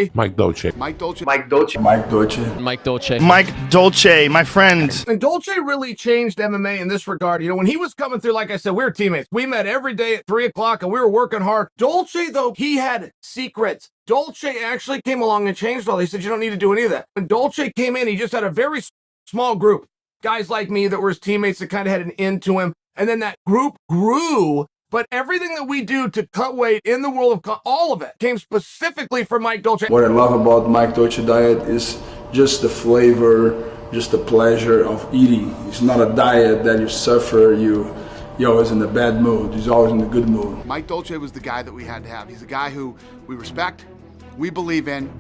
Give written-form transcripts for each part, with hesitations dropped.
Dolce. Mike Dolce. Mike Dolce. Mike Dolce. Mike Dolce. Mike Dolce. Mike Dolce, my friend. And Dolce really changed MMA in this regard. You know, when he was coming through, like I said, we were teammates. We met every day at 3 o'clock and we were working hard. Dolce, though, he had secrets. Dolce actually came along and changed all. He said, you don't need to do any of that. When Dolce came in, he just had a very small group. Guys like me that were his teammates that kind of had an end to him. And then that group grew. But everything that we do to cut weight in the world of all of it came specifically from Mike Dolce. What I love about Mike Dolce diet is just the flavor, just the pleasure of eating. It's not a diet that you suffer, you're always in the bad mood. He's always in the good mood. Mike Dolce was the guy that we had to have. He's a guy who we respect, we believe in,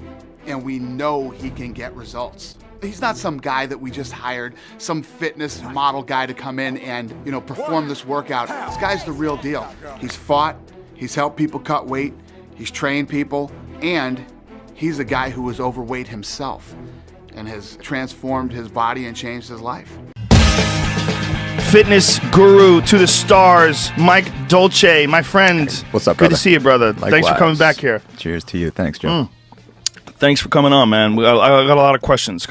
and we know he can get results. He's not some guy that we just hired, some fitness model guy to come in and, you know, perform this workout. This guy's the real deal. He's fought, he's helped people cut weight, he's trained people, and he's a guy who was overweight himself and has transformed his body and changed his life. Fitness guru to the stars, Mike Dolce, my friend. What's up, Good brother? to see you, brother. Likewise. Thanks for coming back here. Cheers to you. Thanks, Joe. Thanks for coming on, man. I got a lot of questions.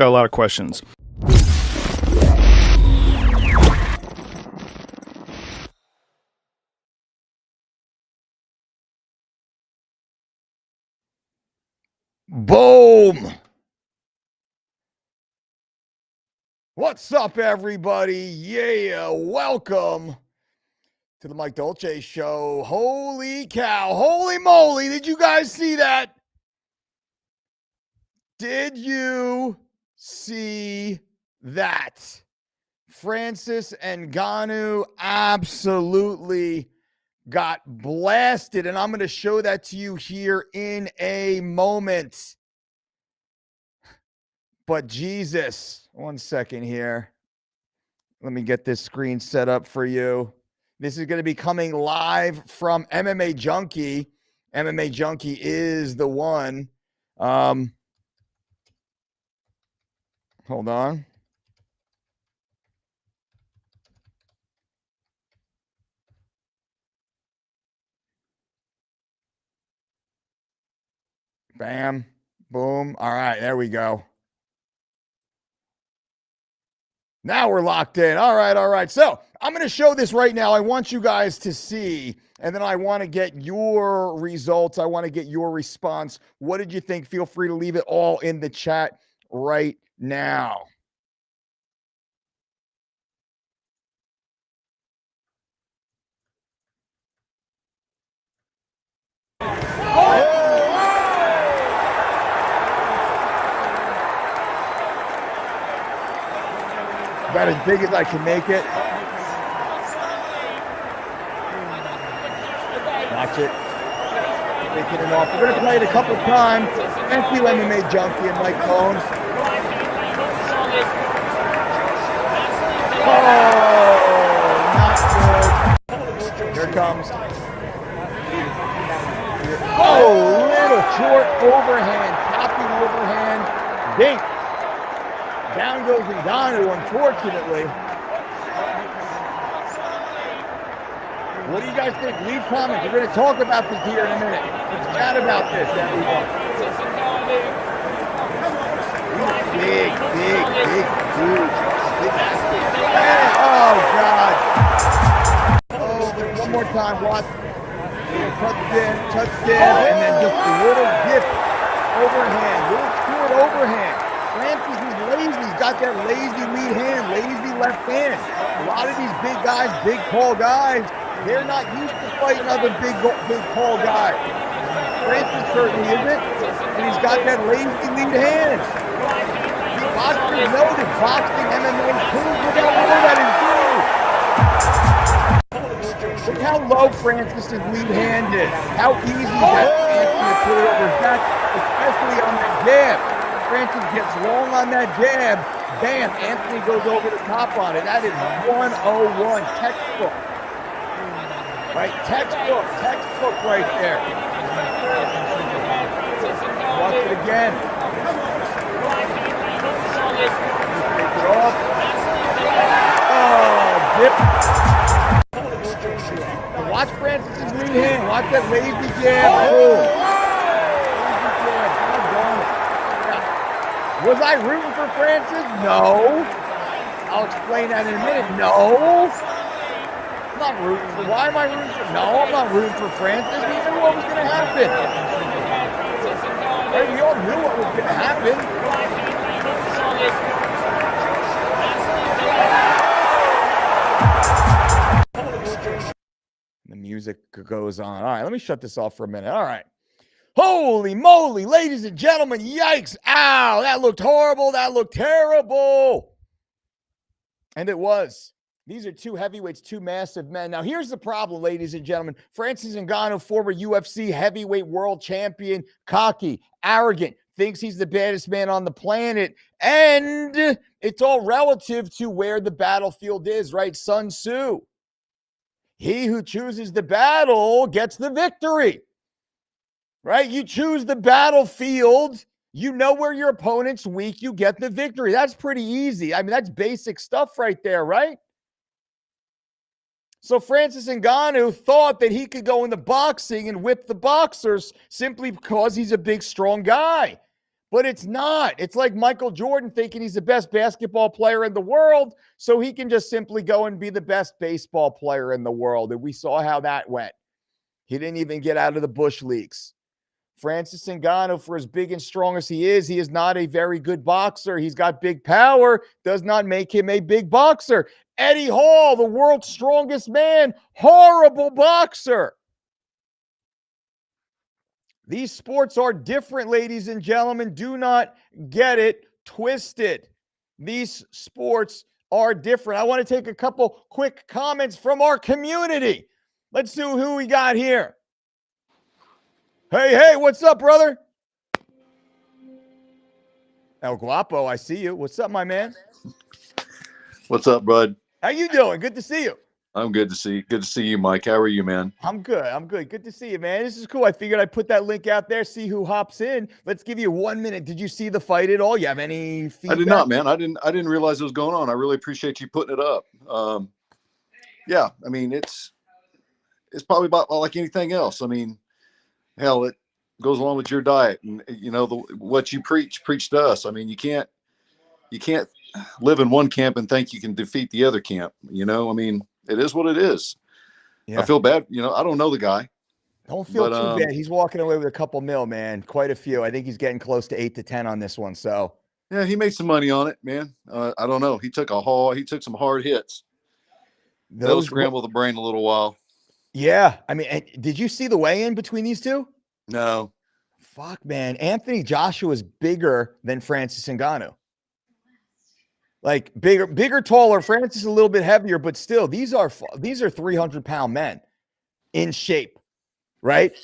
Boom! What's up, everybody? Yeah, welcome to the Mike Dolce Show. Holy cow, holy moly, did you guys see that? Did you see that? Francis Ngannou absolutely got blasted, and I'm going to show that to you here in a moment. But Jesus, one second here. Let me get this screen set up for you. This is going to be coming live from MMA Junkie. MMA Junkie is the one. Hold on. Bam. Boom. All right, there we go. Now we're locked in. All right. So I'm going to show this right now. I want you guys to see, and then I want to get your results. I want to get your response. What did you think? Feel free to leave it all in the chat right now. About as big as I can make it. Watch it. Taking it off. We're going to play it a couple times. Thank you, MMA Junkie and Mike Combs. Oh, not good. Here it comes. Oh, little short overhand. Chopping overhand. Dink. Down goes Ngannou, unfortunately. What do you guys think? Leave comments. We're going to talk about this here in a minute. Let's chat about this, everyone. Big dude. Oh, God. Oh, one more time. Watch. Touch in, and then just a little dip overhand. Little short overhand. Francis is lazy. He's got that lazy lead hand, lazy left hand. A lot of these big guys, big tall guys, they're not used to fighting other big tall guys. Francis certainly isn't, and he's got that lazy lead hand. The boxers know that boxing MMA proves without all that is due. Look how low Francis's lead hand is. How easy is that for Anthony to put it over his back, especially on that jab. Francis gets long on that jab, bam, Anthony goes over the top on it. That is 101, textbook. Right, textbook right there. Watch it again. Take it off. Oh, dip. And watch Francis's lead hand. Watch that lazy jab. Boom. Lazy jab. Was I rooting for Francis? No. I'll explain that in a minute. No. I'm not rooting for. Why am I rooting for? No, I'm not rooting for Francis. We knew what was going to happen. Right? We all knew what was going to happen. The music goes on. All right, let me shut this off for a minute. All right. Holy moly, ladies and gentlemen, yikes. Ow, that looked horrible. That looked terrible. And it was. These are two heavyweights, two massive men. Now, here's the problem, ladies and gentlemen. Francis Ngannou, former UFC heavyweight world champion, cocky, arrogant, thinks he's the baddest man on the planet. And it's all relative to where the battlefield is, right? Sun Tzu. He who chooses the battle gets the victory, right? You choose the battlefield. You know where your opponent's weak. You get the victory. That's pretty easy. I mean, that's basic stuff right there, right? So Francis Ngannou thought that he could go into boxing and whip the boxers simply because he's a big, strong guy. But it's not. It's like Michael Jordan thinking he's the best basketball player in the world, so he can just simply go and be the best baseball player in the world. And we saw how that went. He didn't even get out of the Bush Leagues. Francis Ngannou, for as big and strong as he is not a very good boxer. He's got big power, does not make him a big boxer. Eddie Hall, the world's strongest man, horrible boxer. These sports are different, ladies and gentlemen. Do not get it twisted. These sports are different. I want to take a couple quick comments from our community. Let's see who we got here. Hey, what's up, brother? El Guapo, I see you. What's up, my man? What's up, bud? How you doing? Good to see you. I'm good to see you, Mike. How are you, man? I'm good. Good to see you, man. This is cool. I figured I'd put that link out there, see who hops in. Let's give you 1 minute. Did you see the fight at all? You have any feedback? I did not, man. I didn't realize it was going on. I really appreciate you putting it up. Yeah, I mean, it's probably about like anything else. I mean, hell, it goes along with your diet and what you preach to us. I mean, you can't live in one camp and think you can defeat the other camp. I mean, it is what it is. Yeah. I feel bad. I don't know the guy. Don't feel too bad. He's walking away with a couple mil, man. Quite a few. I think he's getting close to 8 to 10 on this one. So yeah, he made some money on it, man. I don't know. He took some hard hits. That'll scramble the brain a little while. Yeah. I mean, did you see the weigh-in between these two? No. Fuck, man. Anthony Joshua is bigger than Francis Ngannou. Like bigger, taller. Francis is a little bit heavier, but still, these are 300-pound men in shape, right?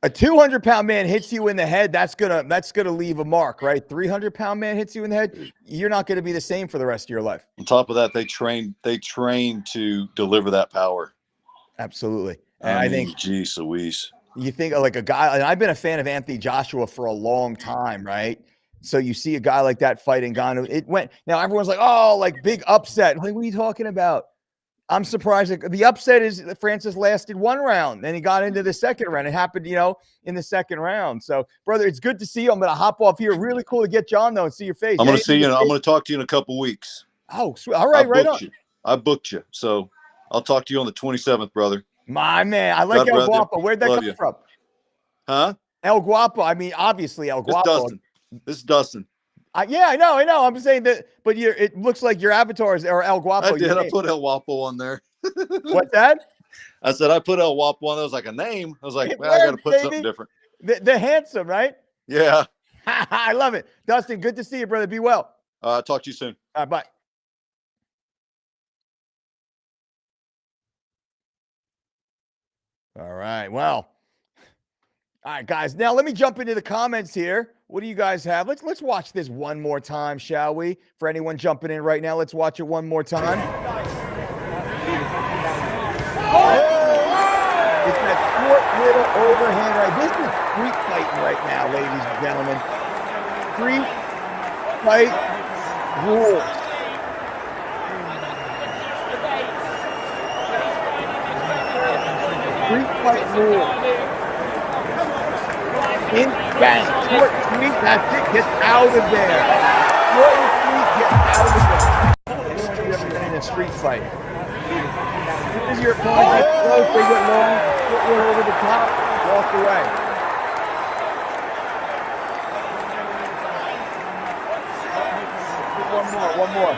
A 200-pound man hits you in the head, that's gonna leave a mark, right? 300-pound man hits you in the head, you're not gonna be the same for the rest of your life. On top of that, they train to deliver that power. Absolutely. And I think, geez Louise. You think like a guy, and I've been a fan of Anthony Joshua for a long time, right? So you see a guy like that fighting Ngannou. Now everyone's like, oh, like big upset. Like, what are you talking about? I'm surprised. The upset is that Francis lasted 1 round. Then he got into the second round. It happened, in the second round. So, brother, it's good to see you. I'm going to hop off here. Really cool to get you on, though, and see your face. I'm going to see you. I'm going to talk to you in a couple weeks. Oh, sweet. All right, right on. I booked you. So I'll talk to you on the 27th, brother. My man. I like El Guapo. Where'd that come from? Huh? El Guapo. I mean, obviously, El Guapo. This is Dustin. Yeah, I know. I'm saying that, but it looks like your avatars are El Guapo. I did. I put El Guapo on there. What's that? I said I put El Guapo on. That was like a name. I was like, well, I got to put something different. The handsome, right? Yeah. I love it. Dustin, good to see you, brother. Be well. Talk to you soon. All right, bye. All right. Well. All right, guys. Now let me jump into the comments here. What do you guys have? Let's watch this one more time, shall we? For anyone jumping in right now, let's watch it one more time. It's that short little overhand right. This is street fighting right now, ladies and gentlemen. Street fight rules. Street fight rules. In bang, short, sweet, that's it. Get out of there. Short and sweet, get out of the way. Anyone who's ever been in a street fight. As your opponent gets close, they get long, footwork over the top, walk away. One more.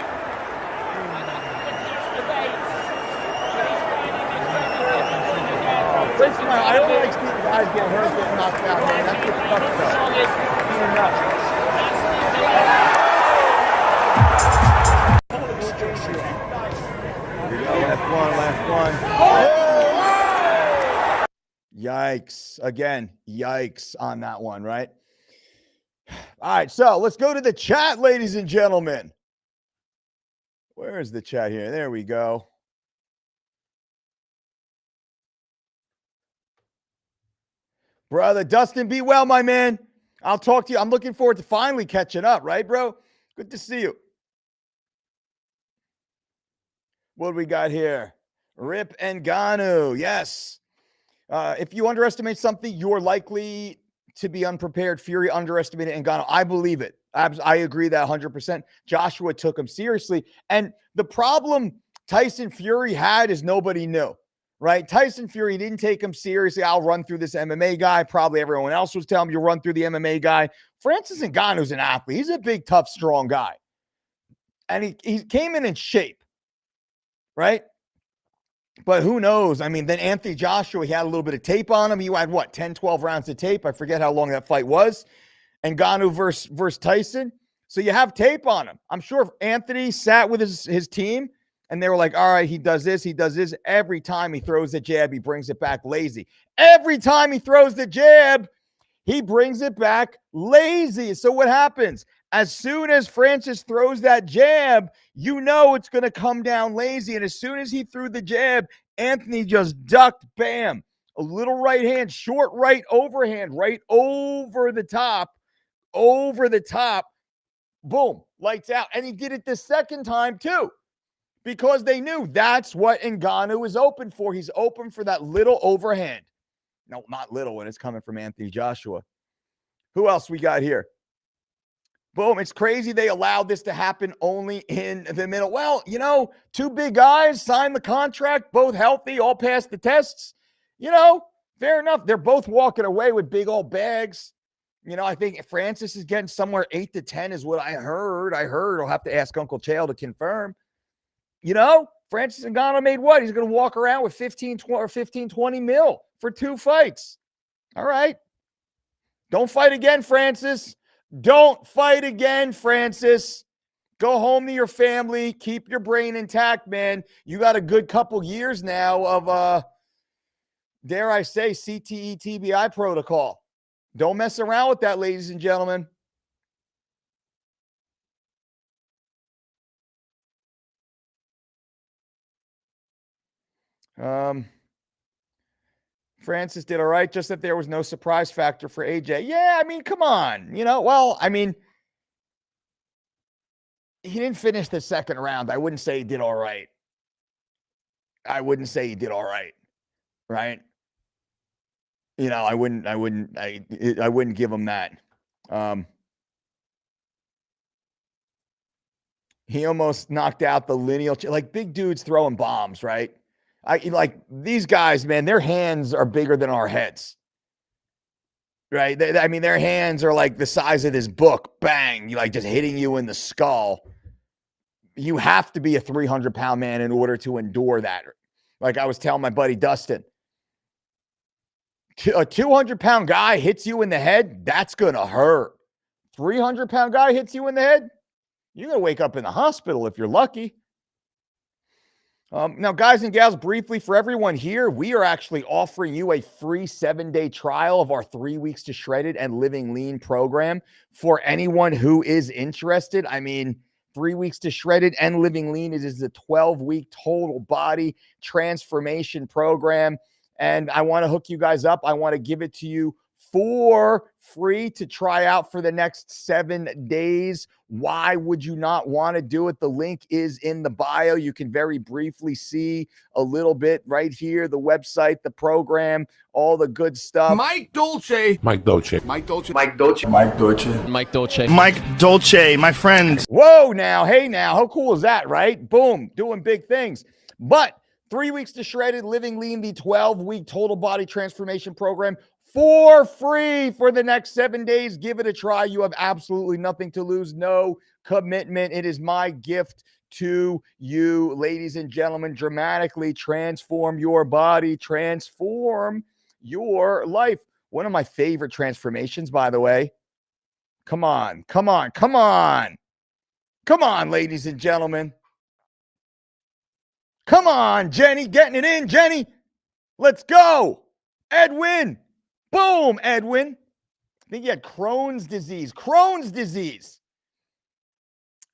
Listen, I don't like seeing guys get hurt, get knocked out, man. That's what's tough stuff. Here we go, last one. Yikes. Again, yikes on that one, right? All right, so let's go to the chat, ladies and gentlemen. Where is the chat here? There we go. Brother Dustin, be well, my man. I'll talk to you. I'm looking forward to finally catching up, right, bro? Good to see you. What do we got here? Rip Ngannou. Yes. If you underestimate something, you're likely to be unprepared. Fury underestimated Ngannou. I believe it. I agree that 100%. Joshua took him seriously. And the problem Tyson Fury had is nobody knew, right? Tyson Fury didn't take him seriously. I'll run through this MMA guy. Probably everyone else was telling him you'll run through the MMA guy. Francis Ngannou's an athlete. He's a big, tough, strong guy. And he came in shape, right? But who knows? I mean, then Anthony Joshua, he had a little bit of tape on him. He had, 10, 12 rounds of tape? I forget how long that fight was. Ngannou versus Tyson. So you have tape on him. I'm sure if Anthony sat with his team and they were like, all right, he does this. Every time he throws the jab, he brings it back lazy. Every time he throws the jab, he brings it back lazy. So what happens? As soon as Francis throws that jab, you know it's going to come down lazy. And as soon as he threw the jab, Anthony just ducked, bam. A little right hand, short right overhand, right over the top, boom, lights out. And he did it the second time too, because they knew that's what Ngannou is open for. He's open for that little overhand. No, not little when it's coming from Anthony Joshua. Who else we got here? Boom. It's crazy they allowed this to happen only in the middle. Well, two big guys signed the contract, both healthy, all passed the tests. Fair enough. They're both walking away with big old bags. I think Francis is getting somewhere 8 to 10 is what I heard. I'll have to ask Uncle Chael to confirm. Francis Ngannou made what? He's going to walk around with 15, 20 mil for 2 fights. All right. Don't fight again, Francis. Don't fight again, Francis. Go home to your family. Keep your brain intact, man. You got a good couple years now of, dare I say, CTE TBI protocol. Don't mess around with that, ladies and gentlemen. Francis did all right, just that there was no surprise factor for AJ. Yeah, I mean, come on. He didn't finish the second round. I wouldn't say he did all right. Right? I wouldn't give him that. He almost knocked out the lineal, like big dudes throwing bombs, right? These guys, man, their hands are bigger than our heads, right? Their hands are like the size of this book. Bang, just hitting you in the skull. You have to be a 300-pound man in order to endure that. Like I was telling my buddy Dustin, a 200-pound guy hits you in the head, that's going to hurt. 300-pound guy hits you in the head, you're going to wake up in the hospital if you're lucky. Now, guys and gals, briefly for everyone here, we are actually offering you a free 7-day trial of our 3 weeks to Shredded and Living Lean program for anyone who is interested. 3 weeks to Shredded and Living Lean is a 12-week total body transformation program. And I want to hook you guys up. I want to give it to you for free to try out for the next 7 days. Why would you not want to do it? The link is in the bio. You can very briefly see a little bit right here, the website, the program, all the good stuff. Mike Dolce. Mike Dolce. Mike Dolce. Mike Dolce, my friend. Whoa, now, hey, now, how cool is that, right? Boom, doing big things. But 3 weeks to Shredded, Living Lean, the 12-week total body transformation program for free for the next 7 days. Give it a try. You have absolutely nothing to lose. No commitment. It is my gift to you, ladies and gentlemen. Dramatically transform your body, transform your life. One of my favorite transformations, by the way. Come on, come on, come on. Come on, ladies and gentlemen. Come on, Jenny, getting it in, Jenny. Let's go. Edwin. Boom, Edwin. I think he had Crohn's disease. Crohn's disease.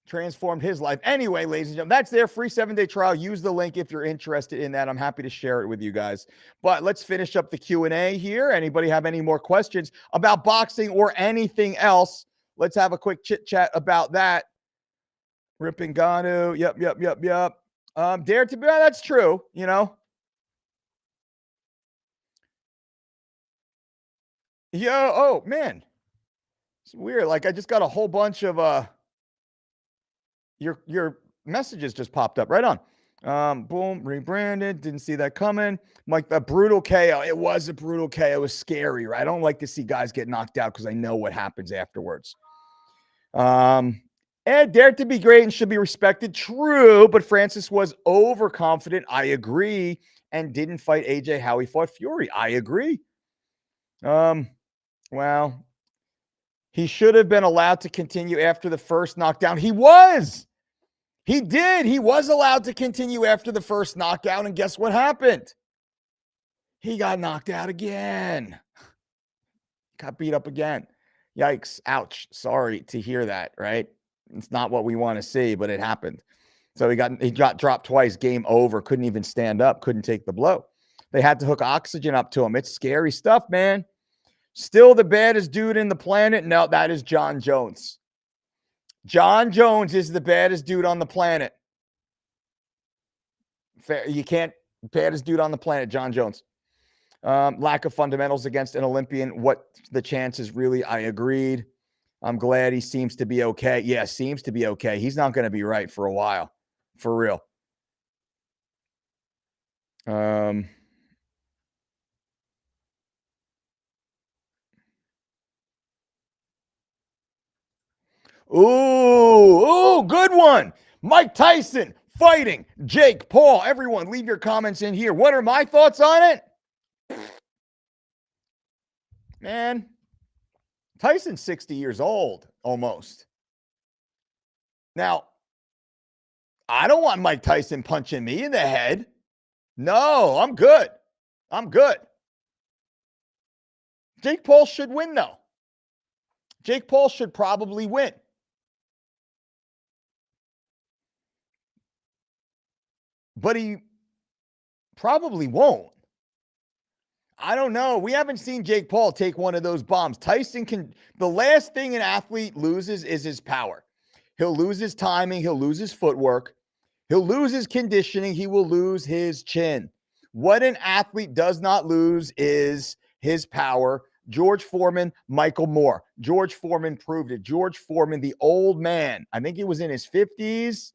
Transformed his life. Anyway, ladies and gentlemen, that's their free 7-day trial. Use the link if you're interested in that. I'm happy to share it with you guys. But let's finish up the Q&A here. Anybody have any more questions about boxing or anything else? Let's have a quick chit chat about that. Rip Ngannou. Yep. Dare to be, that's true, you know. Yeah, oh man. It's weird. Like I just got a whole bunch of your messages just popped up right on. Boom, rebranded. Didn't see that coming. Like the brutal KO. It was a brutal KO. It was scary, right? I don't like to see guys get knocked out because I know what happens afterwards. Ed dared to be great and should be respected. True, but Francis was overconfident. I agree. And didn't fight AJ how he fought Fury. I agree. Well, he should have been allowed to continue after the first knockdown. He was. He did. He was allowed to continue after the first knockout. And guess what happened? He got knocked out again. Got beat up again. Yikes. Ouch. Sorry to hear that, right? It's not what we want to see, but it happened. So he got dropped twice, game over, couldn't even stand up, couldn't take the blow. They had to hook oxygen up to him. It's scary stuff, man. Still the baddest dude in the planet? No, that is John Jones. John Jones is the baddest dude on the planet. You can't, baddest dude on the planet, John Jones. Lack of fundamentals against an Olympian. What the chances really? I agreed. I'm glad he seems to be okay. Yeah, seems to be okay. He's not going to be right for a while. For real. Ooh, good one. Mike Tyson fighting Jake Paul. Everyone, leave your comments in here. What are my thoughts on it? Man, Tyson's 60 years old, almost. Now, I don't want Mike Tyson punching me in the head. No, I'm good. I'm good. Jake Paul should win, though. Jake Paul should probably win. But he probably won't. I don't know. We haven't seen Jake Paul take one of those bombs. Tyson can, the last thing an athlete loses is his power. He'll lose his timing. He'll lose his footwork. He'll lose his conditioning. He will lose his chin. What an athlete does not lose is his power. George Foreman, Michael Moore. George Foreman proved it. George Foreman, the old man, I think he was in his 50s,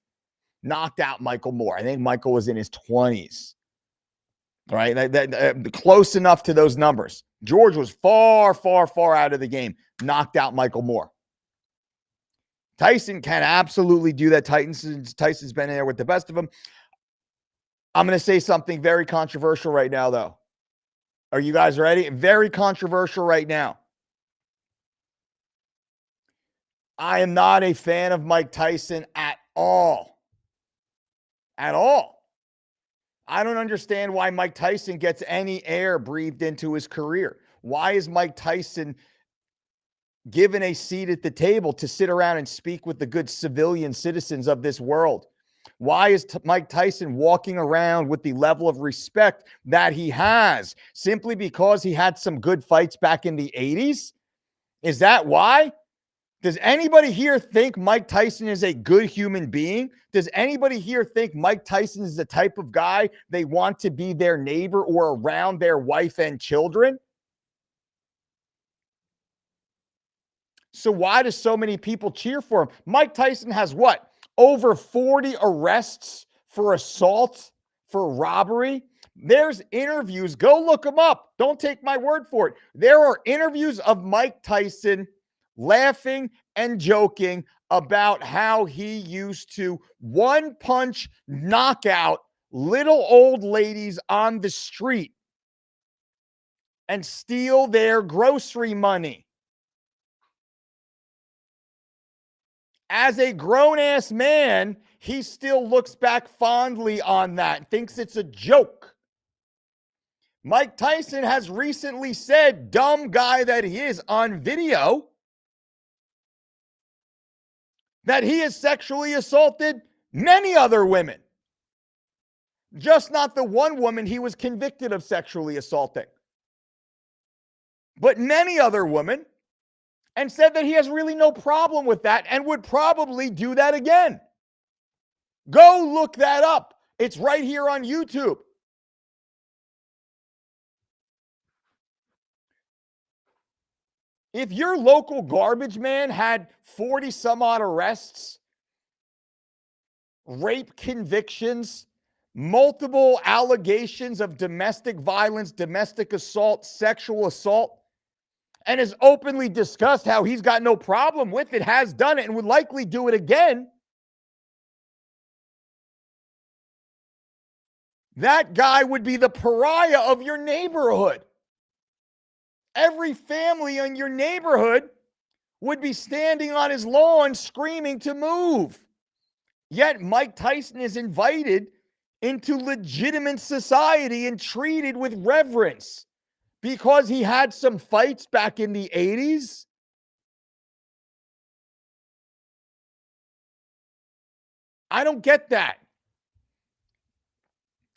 knocked out Michael Moore. I think Michael was in his 20s. Right? Close enough to those numbers. George was far, far, far out of the game. Knocked out Michael Moore. Tyson can absolutely do that. Tyson's been in there with the best of them. I'm going to say something very controversial right now, though. Are you guys ready? Very controversial right now. I am not a fan of Mike Tyson at all. At all. I don't understand why Mike Tyson gets any air breathed into his career. Why is Mike Tyson given a seat at the table to sit around and speak with the good civilian citizens of this world? Why is Mike Tyson walking around with the level of respect that he has? Simply because he had some good fights back in the 80s? Is that why? Does anybody here think Mike Tyson is a good human being? Does anybody here think Mike Tyson is the type of guy they want to be their neighbor or around their wife and children? So why do so many people cheer for him? Mike Tyson has what? Over 40 arrests for assault, for robbery. There's interviews. Go look them up. Don't take my word for it. There are interviews of Mike Tyson laughing and joking about how he used to one-punch knockout little old ladies on the street and steal their grocery money. As a grown-ass man, he still looks back fondly on that and thinks it's a joke. Mike Tyson has recently said, dumb guy that he is, on video, that he has sexually assaulted many other women. Just not the one woman he was convicted of sexually assaulting, but many other women, and said that he has really no problem with that and would probably do that again. Go look that up. It's right here on YouTube. If your local garbage man had 40 some odd arrests, rape convictions, multiple allegations of domestic violence, domestic assault, sexual assault, and has openly discussed how he's got no problem with it, has done it, and would likely do it again, that guy would be the pariah of your neighborhood. Every family in your neighborhood would be standing on his lawn screaming to move. Yet Mike Tyson is invited into legitimate society and treated with reverence because he had some fights back in the 80s. I don't get that.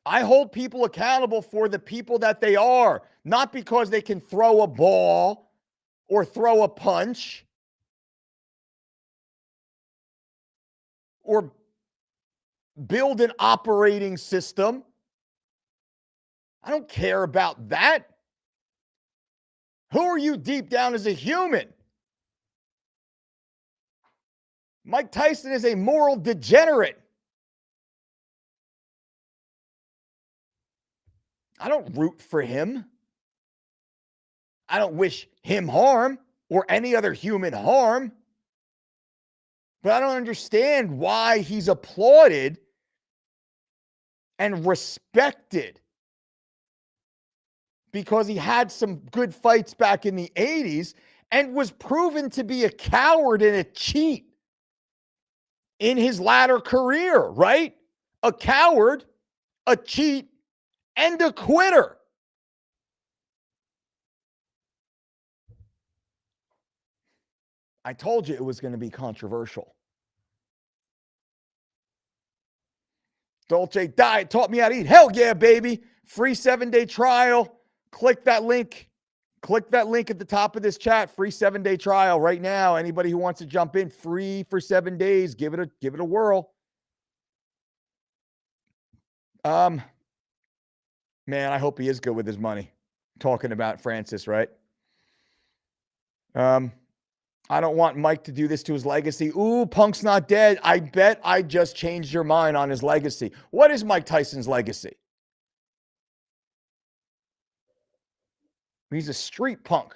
I hold people accountable for the people that they are, not because they can throw a ball or throw a punch or build an operating system. I don't care about that. Who are you deep down as a human? Mike Tyson is a moral degenerate. I don't root for him. I don't wish him harm or any other human harm. But I don't understand why he's applauded and respected because he had some good fights back in the 80s and was proven to be a coward and a cheat in his latter career, right? A coward, a cheat, and a quitter. I told you it was going to be controversial. Dolce Diet taught me how to eat. Hell yeah, baby. Free 7-day trial. Click that link. Click that link at the top of this chat. Free 7-day trial right now. Anybody who wants to jump in, free for 7 days. Give it a whirl. Man, I hope he is good with his money. Talking about Francis, right? I don't want Mike to do this to his legacy. Ooh, Punk's not dead. I bet I just changed your mind on his legacy. What is Mike Tyson's legacy? He's a street punk,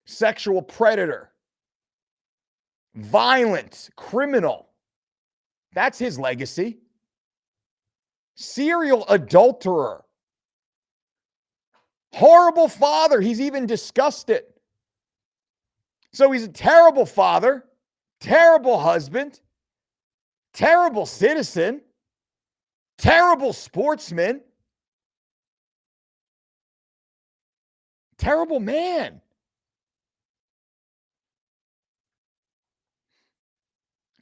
sexual predator, violent criminal. That's his legacy. Serial adulterer. Horrible father. He's even discussed it. So he's a terrible father, terrible husband, terrible citizen, terrible sportsman, terrible man.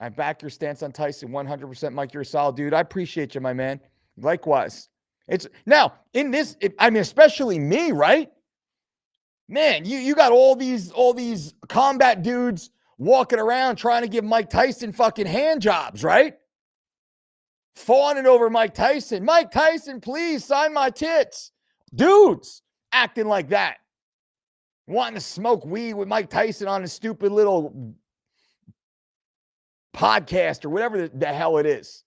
I back your stance on Tyson 100%. Mike, you're a solid dude. I appreciate you, my man. Likewise. It's now in this, especially me, right? Man, you got all these combat dudes walking around trying to give Mike Tyson fucking hand jobs, right? Fawning over Mike Tyson. Mike Tyson, please sign my tits. Dudes acting like that. Wanting to smoke weed with Mike Tyson on his stupid little podcast or whatever the hell it is.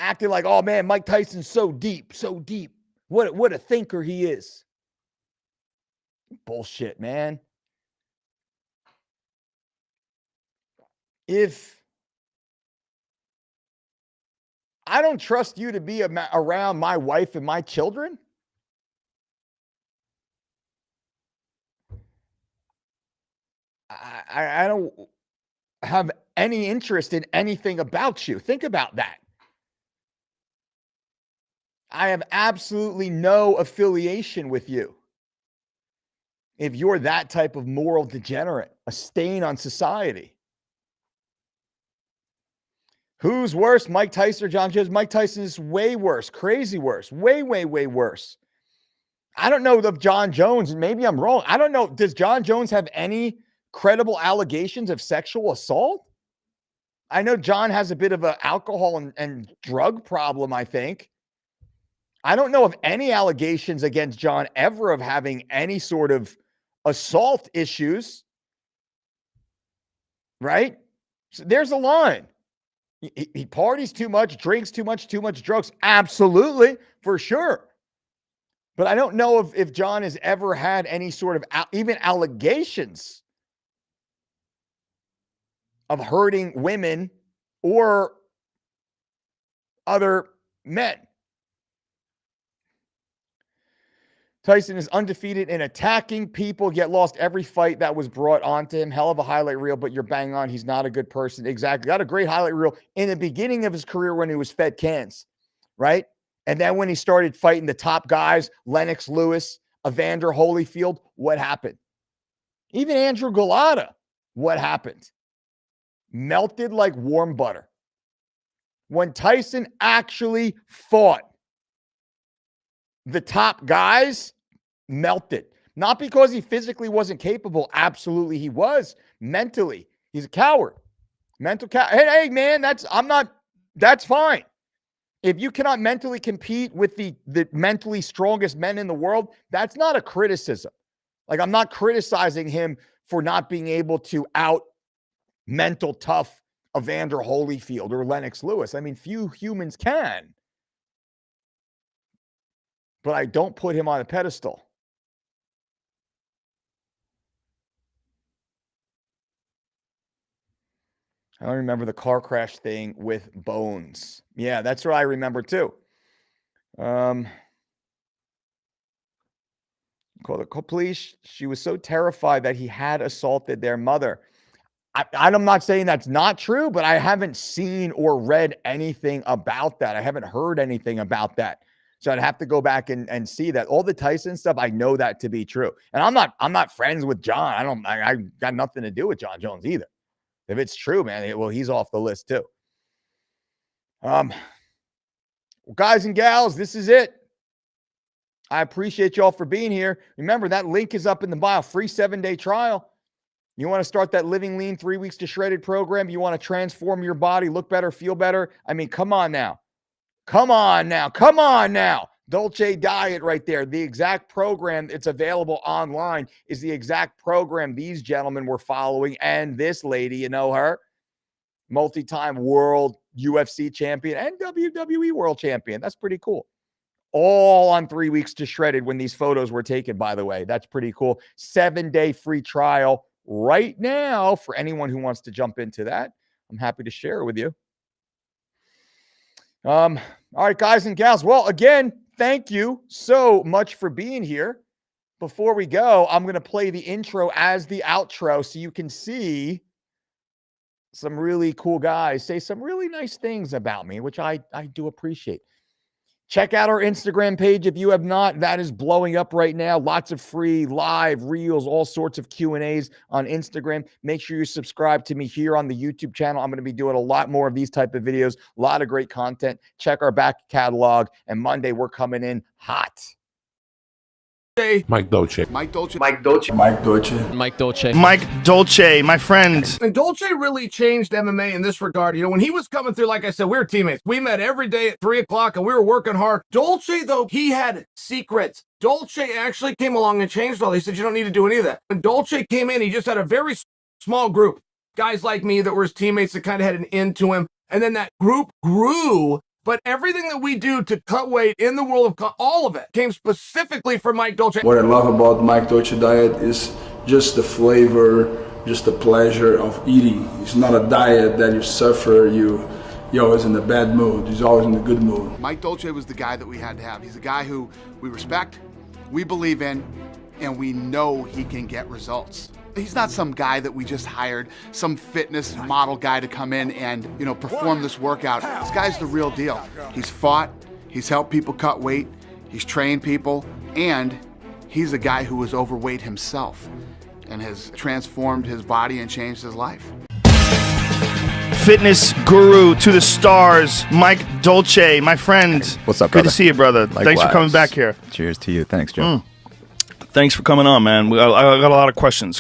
Acting like, oh man, Mike Tyson's so deep, so deep. What a thinker he is. Bullshit, man. If I don't trust you to be around my wife and my children, I don't have any interest in anything about you. Think about that. I have absolutely no affiliation with you. If you're that type of moral degenerate, a stain on society. Who's worse, Mike Tyson or John Jones? Mike Tyson is way worse, crazy worse, way worse. I don't know if John Jones, and maybe I'm wrong. I don't know. Does John Jones have any credible allegations of sexual assault? I know John has a bit of an alcohol and drug problem, I think. I don't know of any allegations against John ever of having any sort of assault issues, right? So there's a line. He parties too much, drinks too much drugs. Absolutely, for sure. But I don't know if John has ever had any sort of even allegations of hurting women or other men. Tyson is undefeated in attacking people, yet lost every fight that was brought onto him. Hell of a highlight reel, but you're bang on. He's not a good person. Exactly. Got a great highlight reel in the beginning of his career when he was fed cans, right? And then when he started fighting the top guys, Lennox Lewis, Evander Holyfield, what happened? Even Andrew Golota, what happened? Melted like warm butter. When Tyson actually fought the top guys, melted. Not because he physically wasn't capable. Absolutely he was. Mentally, he's a coward. Mental coward. Hey, man, that's fine. If you cannot mentally compete with the mentally strongest men in the world, that's not a criticism. Like, I'm not criticizing him for not being able to out mental tough Evander Holyfield or Lennox Lewis. I mean, few humans can. But I don't put him on a pedestal. I don't remember the car crash thing with Bones. Yeah, that's what I remember too. Call the police. She was so terrified that he had assaulted their mother. I'm not saying that's not true, but I haven't seen or read anything about that. I haven't heard anything about that. So I'd have to go back and see that. All the Tyson stuff, I know that to be true. And I'm not friends with John. I got nothing to do with John Jones either. If it's true, man, well, he's off the list too. Guys and gals, this is it. I appreciate y'all for being here. Remember, that link is up in the bio. Free 7-day trial. You want to start that Living Lean 3 weeks to Shredded program? You want to transform your body, look better, feel better? I mean, come on now. Come on now. Dolce Diet right there. The exact program it's available online is the exact program these gentlemen were following. And this lady, you know her, multi-time world UFC champion and WWE world champion. That's pretty cool. All on 3 weeks to Shredded when these photos were taken, by the way. That's pretty cool. 7-day free trial right now for anyone who wants to jump into that. I'm happy to share it with you. All right, guys and gals. Well, again, thank you so much for being here. Before we go, I'm going to play the intro as the outro so you can see some really cool guys say some really nice things about me, which I do appreciate. Check out our Instagram page if you have not. That is blowing up right now. Lots of free live reels, all sorts of Q&As on Instagram. Make sure you subscribe to me here on the YouTube channel. I'm going to be doing a lot more of these type of videos, a lot of great content. Check our back catalog, and Monday we're coming in hot. Mike Dolce. Mike Dolce. Mike Dolce. Mike Dolce. Mike Dolce, my friend. And Dolce really changed MMA in this regard. When he was coming through, like I said, we were teammates. We met every day at 3 o'clock and we were working hard. Dolce, though, he had secrets. Dolce actually came along and changed all. He said, you don't need to do any of that. When Dolce came in, he just had a very small group. Guys like me that were his teammates that kind of had an end to him. And then that group grew. But everything that we do to cut weight in the world of all of it came specifically from Mike Dolce. What I love about Mike Dolce diet is just the flavor, just the pleasure of eating. It's not a diet that you suffer, you're always in a bad mood. He's always in a good mood. Mike Dolce was the guy that we had to have. He's a guy who we respect, we believe in, and we know he can get results. He's not some guy that we just hired, some fitness model guy to come in and, perform this workout. This guy's the real deal. He's fought, he's helped people cut weight, he's trained people, and he's a guy who was overweight himself and has transformed his body and changed his life. Fitness guru to the stars, Mike Dolce, my friend. What's up, Good brother? to see you, brother. Likewise. Thanks for coming back here. Cheers to you. Thanks, Joe. Thanks for coming on, man. I got a lot of questions.